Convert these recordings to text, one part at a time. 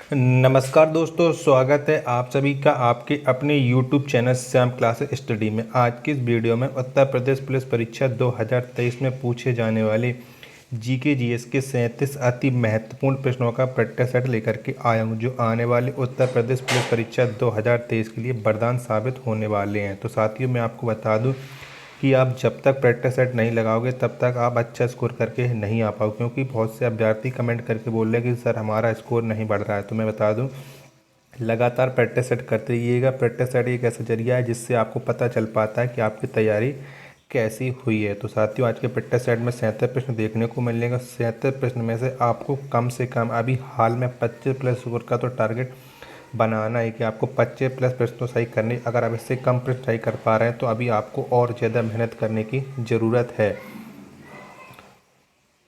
नमस्कार दोस्तों, स्वागत है आप सभी का आपके अपने YouTube channel Shyam classes study में। आज की इस वीडियो में उत्तर प्रदेश पुलिस परीक्षा 2023 में पूछे जाने वाले जीके जीएस के 37 अति महत्वपूर्ण प्रश्नों का प्रैक्टिस सेट लेकर के आया हूँ, जो आने वाले उत्तर प्रदेश पुलिस परीक्षा 2023 के लिए वरदान साबित होने वाले हैं। तो साथियों, मैं आपको बता दूँ कि आप जब तक प्रैक्टिस सेट नहीं लगाओगे तब तक आप अच्छा स्कोर करके नहीं आ पाओ, क्योंकि बहुत से अभ्यर्थी कमेंट करके बोल रहे हैं कि सर हमारा स्कोर नहीं बढ़ रहा है। तो मैं बता दूं, लगातार प्रैक्टिस सेट करते रहिएगा। प्रैक्टिस सेट एक ऐसा जरिया है जिससे आपको पता चल पाता है कि आपकी तैयारी कैसी हुई है। तो साथियों, आज के प्रैक्टिस सेट में 37 प्रश्न देखने को मिलेगा। 37 प्रश्न में से आपको कम से कम अभी हाल में 25 प्लस स्कोर का तो टारगेट बनाना है कि आपको 25 प्लस प्रश्न तो सही करने। अगर आप इससे कम प्रश्न सही कर पा रहे हैं तो अभी आपको और ज़्यादा मेहनत करने की ज़रूरत है।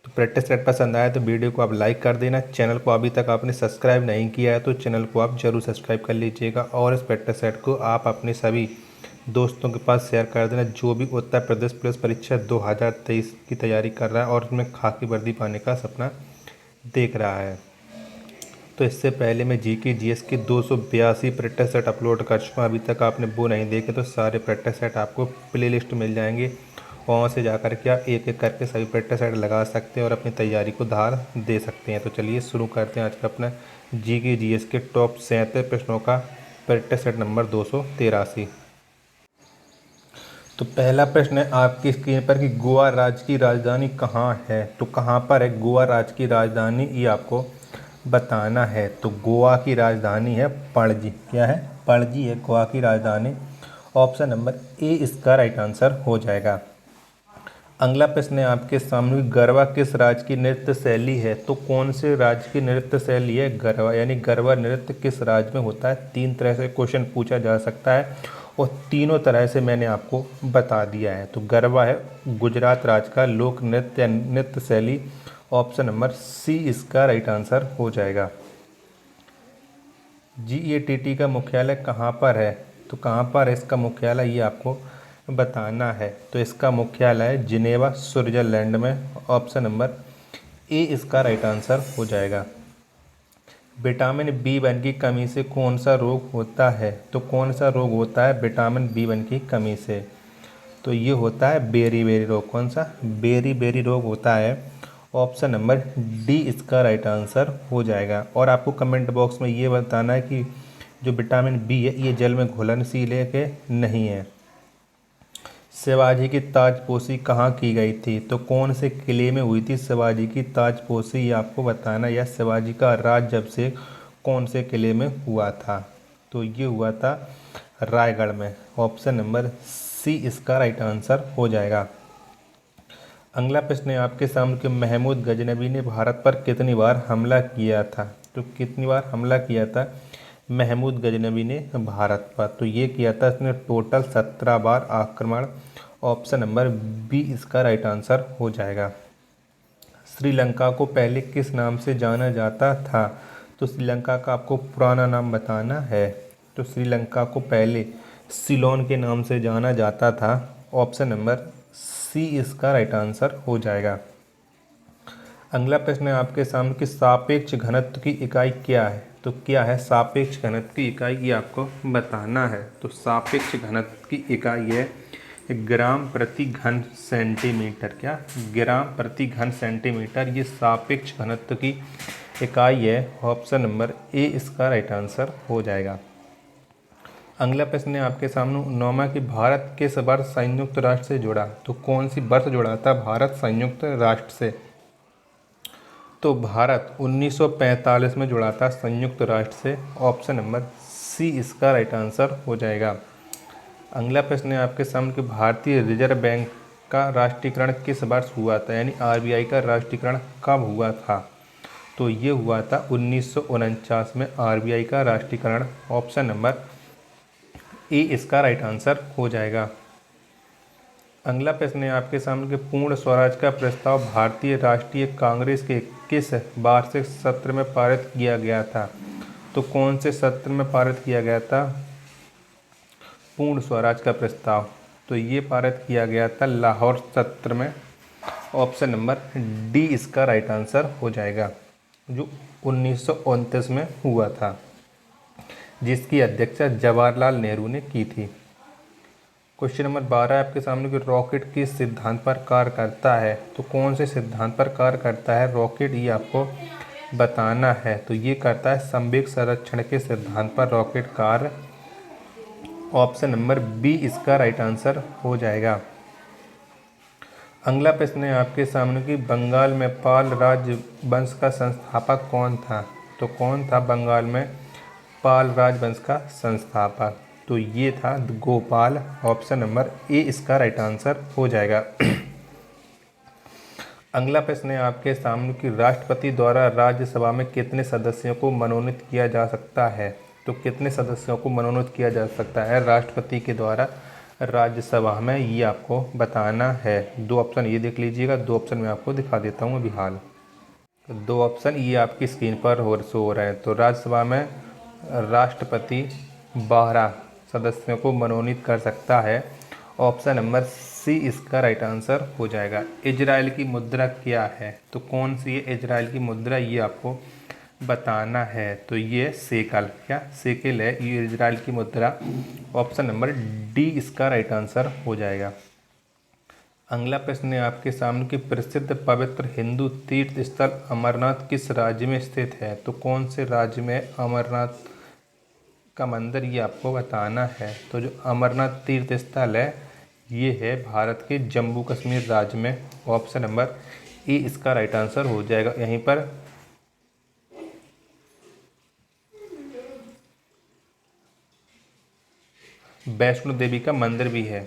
तो प्रैक्टिस सेट पसंद आया तो वीडियो को आप लाइक कर देना। चैनल को अभी तक आपने सब्सक्राइब नहीं किया है तो चैनल को आप जरूर सब्सक्राइब कर लीजिएगा, और इस प्रैक्टिस सेट को आप अपने सभी दोस्तों के पास शेयर कर देना जो भी उत्तर प्रदेश पुलिस परीक्षा 2023 की तैयारी कर रहा है और उसमें खाकी वर्दी पाने का सपना देख रहा है। तो इससे पहले मैं जीके जीएस के 282 प्रैक्टिस सेट अपलोड कर चुका हूँ। अभी तक आपने वो नहीं देखे तो सारे प्रैक्टिस सेट आपको प्लेलिस्ट मिल जाएंगे, वहाँ से जाकर के आप एक एक करके सभी प्रैक्टिस सेट लगा सकते हैं और अपनी तैयारी को धार दे सकते हैं। तो चलिए शुरू करते हैं आज का अपना जीके जीएस के टॉप 37 प्रश्नों का प्रैक्टिस सेट नंबर 283। तो पहला प्रश्न है आपकी स्क्रीन पर कि गोवा राज्य की राजधानी कहाँ है। तो कहाँ पर है गोवा राज्य की राजधानी, ये आपको बताना है। तो गोवा की राजधानी है पणजी। क्या है? पणजी है गोवा की राजधानी। ऑप्शन नंबर ए इसका राइट आंसर हो जाएगा। अगला प्रश्न है आपके सामने, गरबा किस राज्य की नृत्य शैली है। तो कौन से राज्य की नृत्य शैली है गरबा, यानी गरबा नृत्य किस राज्य में होता है। 3 तरह से क्वेश्चन पूछा जा सकता है और तीनों तरह से मैंने आपको बता दिया है। तो गरबा है गुजरात राज्य का लोक नृत्य नृत्य शैली। ऑप्शन नंबर सी इसका राइट आंसर हो जाएगा। जीएटीटी का मुख्यालय कहाँ पर है। तो कहाँ पर है इसका मुख्यालय, ये आपको बताना है। तो इसका मुख्यालय है जिनेवा स्विट्जरलैंड में। ऑप्शन नंबर ए इसका राइट आंसर हो जाएगा। विटामिन B1 की कमी से कौन सा रोग होता है। तो कौन सा रोग होता है विटामिन B1 की कमी से। तो ये होता है बेरी बेरी रोग। कौन सा? बेरी बेरी रोग होता है। ऑप्शन नंबर डी इसका राइट आंसर हो जाएगा। और आपको कमेंट बॉक्स में ये बताना है कि जो विटामिन बी है ये जल में घुलनशील है कि नहीं है। शिवाजी की ताजपोशी कहाँ की गई थी। तो कौन से किले में हुई थी शिवाजी की ताजपोशी, ये आपको बताना। या शिवाजी का राज जब से कौन से किले में हुआ था। तो ये हुआ था रायगढ़ में। ऑप्शन नंबर सी इसका राइट आंसर हो जाएगा। अगला प्रश्न है आपके सामने कि महमूद गजनबी ने भारत पर कितनी बार हमला किया था। तो कितनी बार हमला किया था महमूद गजनबी ने भारत पर। तो ये किया था इसने टोटल 17 बार आक्रमण। ऑप्शन नंबर बी इसका राइट आंसर हो जाएगा। श्रीलंका को पहले किस नाम से जाना जाता था। तो श्रीलंका का आपको पुराना नाम बताना है। तो श्रीलंका को पहले सिलोन के नाम से जाना जाता था। ऑप्शन नंबर सी इसका राइट आंसर हो जाएगा। अगला प्रश्न है आपके सामने कि सापेक्ष घनत्व की इकाई क्या है। तो क्या है सापेक्ष घनत्व की इकाई, ये आपको बताना है। तो सापेक्ष घनत्व की इकाई है ग्राम प्रति घन सेंटीमीटर। क्या? ग्राम प्रति घन सेंटीमीटर, ये सापेक्ष घनत्व की इकाई है। ऑप्शन नंबर ए इसका राइट आंसर हो जाएगा। अगला प्रश्न है आपके सामने, नौमा कि भारत किस वर्ष संयुक्त राष्ट्र से जुड़ा। तो कौन सी वर्ष जुड़ा था भारत संयुक्त राष्ट्र से। तो भारत 1945 में जुड़ा था संयुक्त राष्ट्र से। ऑप्शन नंबर सी इसका राइट आंसर हो जाएगा। अगला प्रश्न है आपके सामने कि भारतीय रिजर्व बैंक का राष्ट्रीयकरण किस वर्ष हुआ था, यानी आरबीआई का राष्ट्रीयकरण कब हुआ था। तो ये हुआ था 1949 में आरबीआई का राष्ट्रीयकरण। ऑप्शन नंबर ए इसका राइट आंसर हो जाएगा। अगला प्रश्न है आपके सामने कि पूर्ण स्वराज का प्रस्ताव भारतीय राष्ट्रीय कांग्रेस के किस वार्षिक सत्र में पारित किया गया था। तो कौन से सत्र में पारित किया गया था पूर्ण स्वराज का प्रस्ताव। तो ये पारित किया गया था लाहौर सत्र में। ऑप्शन नंबर डी इसका राइट आंसर हो जाएगा। जो 1929 में हुआ था, जिसकी अध्यक्षता जवाहरलाल नेहरू ने की थी। क्वेश्चन नंबर 12 आपके सामने कि रॉकेट किस सिद्धांत पर कार्य करता है, तो कौन से सिद्धांत पर कार्य करता है रॉकेट, ये आपको बताना है। तो ये करता है संवेग संरक्षण के सिद्धांत पर रॉकेट कार्य। ऑप्शन नंबर बी इसका राइट आंसर हो जाएगा। अगला प्रश्न है आपके सामने कि बंगाल में पाल राजवंश का संस्थापक कौन था, तो कौन था बंगाल में पाल राजवंश का संस्थापक, तो ये था गोपाल। ऑप्शन नंबर ए इसका राइट आंसर हो जाएगा। अगला प्रश्न है आपके सामने कि राष्ट्रपति द्वारा राज्यसभा में कितने सदस्यों को मनोनीत किया जा सकता है, तो कितने सदस्यों को मनोनीत किया जा सकता है राष्ट्रपति के द्वारा राज्यसभा में, ये आपको बताना है। दो ऑप्शन ये देख लीजिएगा, दो ऑप्शन मैं आपको दिखा देता हूँ अभी हाल। तो दो ऑप्शन ये आपकी स्क्रीन पर शो हो रहे हैं। तो राज्यसभा में राष्ट्रपति 12 सदस्यों को मनोनीत कर सकता है। ऑप्शन नंबर सी इसका राइट आंसर हो जाएगा। इजराइल की मुद्रा क्या है, तो कौन सी है इजराइल की मुद्रा, ये आपको बताना है। तो ये सेकल, क्या सेकल है ये इजराइल की मुद्रा। ऑप्शन नंबर डी इसका राइट आंसर हो जाएगा। अगला प्रश्न है आपके सामने कि प्रसिद्ध पवित्र हिंदू तीर्थ स्थल अमरनाथ किस राज्य में स्थित है, तो कौन से राज्य में अमरनाथ का मंदिर, ये आपको बताना है। तो जो अमरनाथ तीर्थ स्थल है ये है भारत के जम्मू कश्मीर राज्य में। ऑप्शन नंबर ए इसका राइट आंसर हो जाएगा। यहीं पर वैष्णो देवी का मंदिर भी है।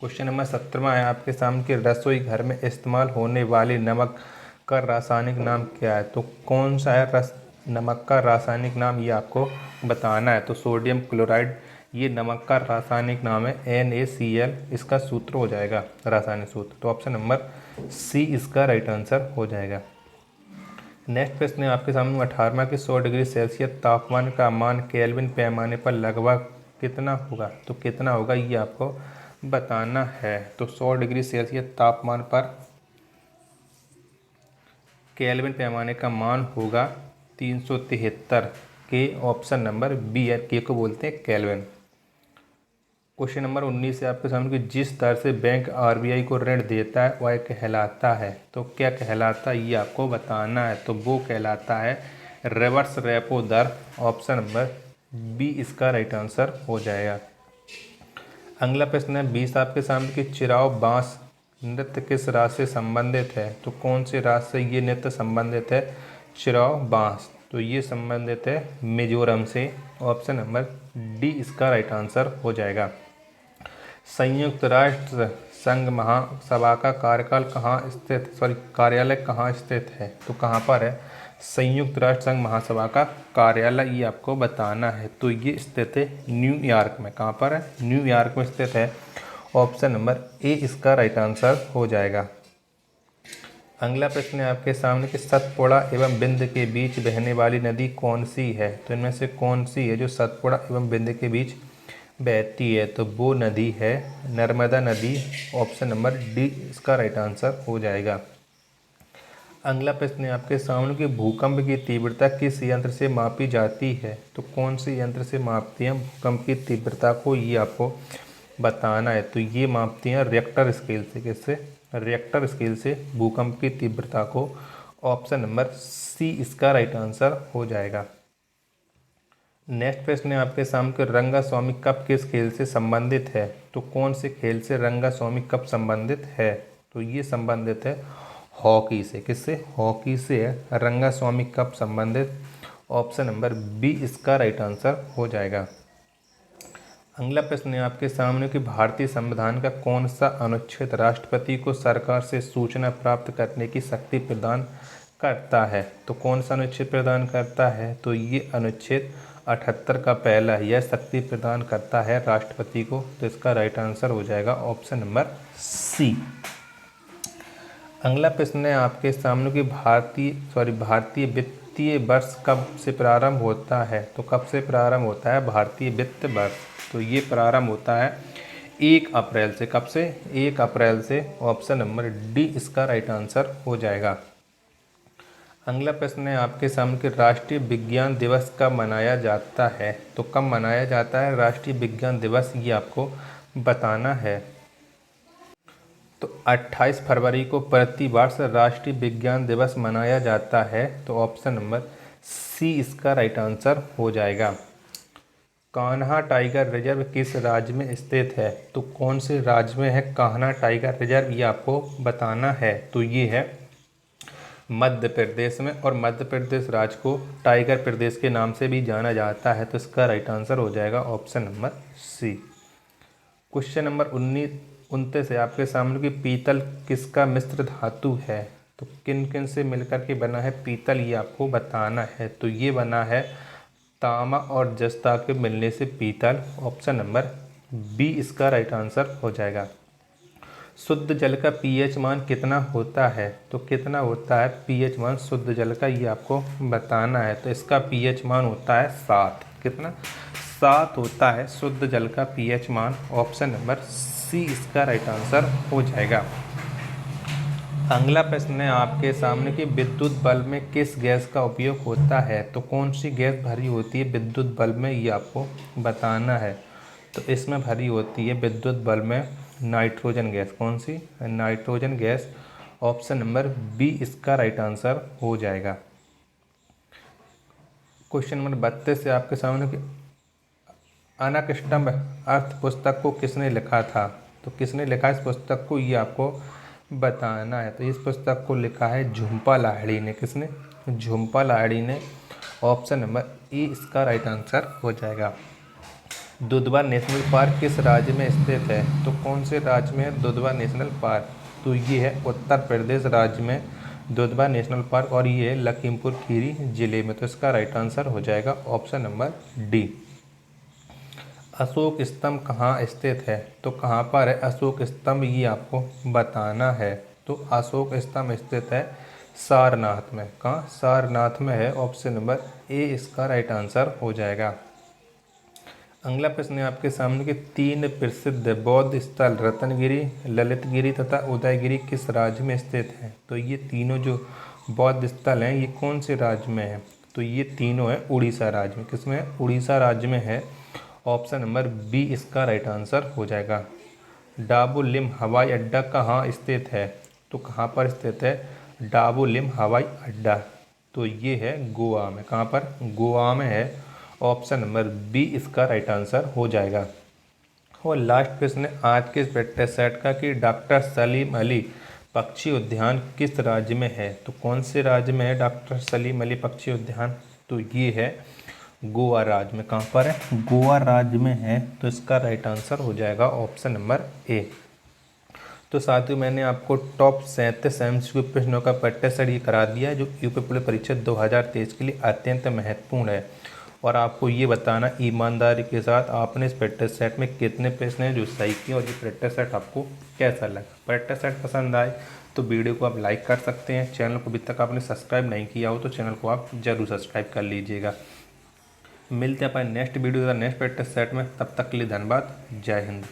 क्वेश्चन नंबर 17 है आपके सामने कि रसोई घर में इस्तेमाल होने वाले नमक का रासायनिक नाम क्या है, तो कौन सा है नमक का रासायनिक नाम, ये आपको बताना है। तो सोडियम क्लोराइड ये नमक का रासायनिक नाम है, NaCl इसका सूत्र हो जाएगा, रासायनिक सूत्र। तो ऑप्शन नंबर सी इसका राइट आंसर हो जाएगा। नेक्स्ट प्रश्न है आपके सामने 18वां कि 100 डिग्री सेल्सियस तापमान का मान केल्विन पैमाने पर लगभग कितना होगा, तो कितना होगा ये आपको बताना है। तो 100 डिग्री सेल्सियस तापमान पर केल्विन पैमाने का मान होगा 373 के। ऑप्शन नंबर बी है, के को बोलते हैं केल्विन। क्वेश्चन नंबर 19 है आपके सामने कि जिस दर से बैंक RBI को ऋण देता है वह कहलाता है, तो क्या कहलाता है ये आपको बताना है। तो वो कहलाता है रिवर्स रेपो दर। ऑप्शन नंबर बी इसका राइट आंसर हो जाएगा। अगला प्रश्न है 20 आपके सामने कि चिराव बांस नृत्य किस राज्य से संबंधित है, तो कौन से राज्य से ये नृत्य संबंधित है चिराव बांस, तो ये संबंधित है मिजोरम से। ऑप्शन नंबर डी इसका राइट आंसर हो जाएगा। संयुक्त राष्ट्र संघ महासभा का कार्यकाल कहाँ स्थित कार्यालय कहाँ स्थित है, तो कहाँ पर है संयुक्त राष्ट्र संघ महासभा का कार्यालय, ये आपको बताना है। तो ये स्थित है न्यूयॉर्क में। कहाँ पर है, न्यूयॉर्क में स्थित है। ऑप्शन नंबर ए इसका राइट आंसर हो जाएगा। अगला प्रश्न है आपके सामने कि सतपुड़ा एवं बिंद के बीच बहने वाली नदी कौन सी है, तो इनमें से कौन सी है जो सतपुड़ा एवं बिंद के बीच बहती है, तो वो नदी है नर्मदा नदी। ऑप्शन नंबर डी इसका राइट आंसर हो जाएगा। अगला प्रश्न है आपके सामने कि भूकंप की तीव्रता किस यंत्र से मापी जाती है, तो कौन से यंत्र से मापते हैं भूकंप की तीव्रता को, ये आपको बताना है। तो ये मापती हैं रिएक्टर स्केल से, किससे रिएक्टर स्केल से भूकंप की तीव्रता को। ऑप्शन नंबर सी इसका राइट आंसर हो जाएगा। नेक्स्ट प्रश्न है आपके सामने कि रंगास्वामी कप किस खेल से संबंधित है, तो कौन से खेल से रंगास्वामी कप संबंधित है, तो ये संबंधित है हॉकी से। किससे, हॉकी से है रंगास्वामी कप संबंधित। ऑप्शन नंबर बी इसका राइट आंसर हो जाएगा। अगला प्रश्न है आपके सामने कि भारतीय संविधान का कौन सा अनुच्छेद राष्ट्रपति को सरकार से सूचना प्राप्त करने की शक्ति प्रदान करता है, तो कौन सा अनुच्छेद प्रदान करता है, तो ये अनुच्छेद 78 का पहला यह शक्ति प्रदान करता है राष्ट्रपति को। तो इसका राइट आंसर हो जाएगा ऑप्शन नंबर सी। अगला प्रश्न है आपके सामने कि भारतीय वित्तीय वर्ष कब से प्रारंभ होता है, तो कब से प्रारंभ होता है भारतीय वित्त वर्ष, तो ये प्रारंभ होता है 1 अप्रैल से। कब से, 1 अप्रैल से। ऑप्शन नंबर डी इसका राइट आंसर हो जाएगा। अगला प्रश्न है आपके सामने कि राष्ट्रीय विज्ञान दिवस कब मनाया जाता है। तो कब मनाया जाता है राष्ट्रीय विज्ञान दिवस, ये आपको बताना है। तो 28 फरवरी को प्रतिवर्ष राष्ट्रीय विज्ञान दिवस मनाया जाता है। तो ऑप्शन नंबर सी इसका राइट आंसर हो जाएगा। कान्हा टाइगर रिजर्व किस राज्य में स्थित है। तो कौन से राज्य में है कान्हा टाइगर रिजर्व, ये आपको बताना है। तो ये है मध्य प्रदेश में, और मध्य प्रदेश राज्य को टाइगर प्रदेश के नाम से भी जाना जाता है। तो इसका राइट आंसर हो जाएगा option number C. Question number 29 है आपके सामने कि पीतल किसका मिश्र धातु है। तो किन किन से मिलकर के बना है पीतल, ये आपको बताना है। तो ये बना है तांबा और जस्ता के मिलने से पीतल। ऑप्शन नंबर बी इसका राइट आंसर हो जाएगा। शुद्ध जल का पीएच मान कितना होता है। तो कितना होता है पीएच मान शुद्ध जल का, ये आपको बताना है। तो इसका पीएच मान होता है 7। कितना 7 होता है शुद्ध जल का पीएच मान। ऑप्शन नंबर सी इसका राइट आंसर हो जाएगा। अगला प्रश्न है आपके सामने कि विद्युत बल्ब में किस गैस का उपयोग होता है। तो कौन सी गैस भरी होती है विद्युत बल्ब में, ये आपको बताना है। तो इसमें भरी होती है विद्युत बल्ब में नाइट्रोजन गैस। कौन सी, nitrogen gas. Option number B इसका राइट आंसर हो जाएगा। क्वेश्चन नंबर 32 से आपके सामने कि अनाकष्टम अर्थ पुस्तक को किसने लिखा था। तो किसने लिखा इस पुस्तक को, ये आपको बताना है। तो इस पुस्तक को लिखा है झुम्पा लाहिड़ी ने। किसने, झुम्पा लाहिड़ी ने। ऑप्शन नंबर ई इसका राइट आंसर हो जाएगा। दुधवा नेशनल पार्क किस राज्य में स्थित है। तो कौन से राज्य में है दुधवा नेशनल पार्क। तो ये है उत्तर प्रदेश राज्य में दुधवा नेशनल पार्क, और ये है लखीमपुर खीरी जिले में। तो इसका राइट आंसर हो जाएगा ऑप्शन नंबर डी। अशोक स्तंभ कहाँ स्थित है। तो कहाँ पर है अशोक स्तंभ, ये आपको बताना है। तो अशोक स्तंभ स्थित है सारनाथ में। कहाँ, सारनाथ में है। ऑप्शन नंबर ए इसका राइट आंसर हो जाएगा। अगला प्रश्न है आपके सामने कि 3 प्रसिद्ध बौद्ध स्थल रत्नगिरी, ललितगिरी तथा उदयगिरी किस राज्य में स्थित हैं। तो ये तीनों जो बौद्ध स्थल हैं ये कौन से राज्य में है। तो ये तीनों हैं उड़ीसा राज्य में। किसमें है, उड़ीसा राज्य में है। ऑप्शन नंबर बी इसका राइट आंसर हो जाएगा। डाबोलिम हवाई अड्डा कहाँ स्थित है। तो कहाँ पर स्थित है डाबोलिम हवाई अड्डा। तो ये है गोवा में। कहाँ पर, गोवा में है। ऑप्शन नंबर बी इसका राइट आंसर हो जाएगा। और लास्ट प्रश्न है आज के इस प्रैक्टिस सेट का कि डॉक्टर सलीम अली पक्षी उद्यान किस राज्य में है। तो कौन से राज्य में है डॉक्टर सलीम अली पक्षी उद्यान। तो ये है गोवा राज्य में। कहाँ पर है, गोवा राज्य में है। तो इसका राइट आंसर हो जाएगा ऑप्शन नंबर ए। तो साथियों मैंने आपको टॉप 37 MCQ प्रश्नों का प्रैक्टिस सेट ये करा दिया है जो यूपी पुलिस परीक्षा 2023 के लिए अत्यंत महत्वपूर्ण है। और आपको ये बताना ईमानदारी के साथ आपने इस प्रैक्टिस सेट में कितने प्रश्न हैं जो सही किए, और ये प्रैक्टिस सेट आपको कैसा लगा। प्रैक्टिस सेट पसंद आए तो वीडियो को आप लाइक कर सकते हैं। चैनल को अभी तक आपने सब्सक्राइब नहीं किया हो तो चैनल को आप जरूर सब्सक्राइब कर लीजिएगा। मिलते हैं अपने नेक्स्ट वीडियो या नेक्स्ट प्रैक्टिस सेट में, तब तक के लिए धन्यवाद। जय हिंद।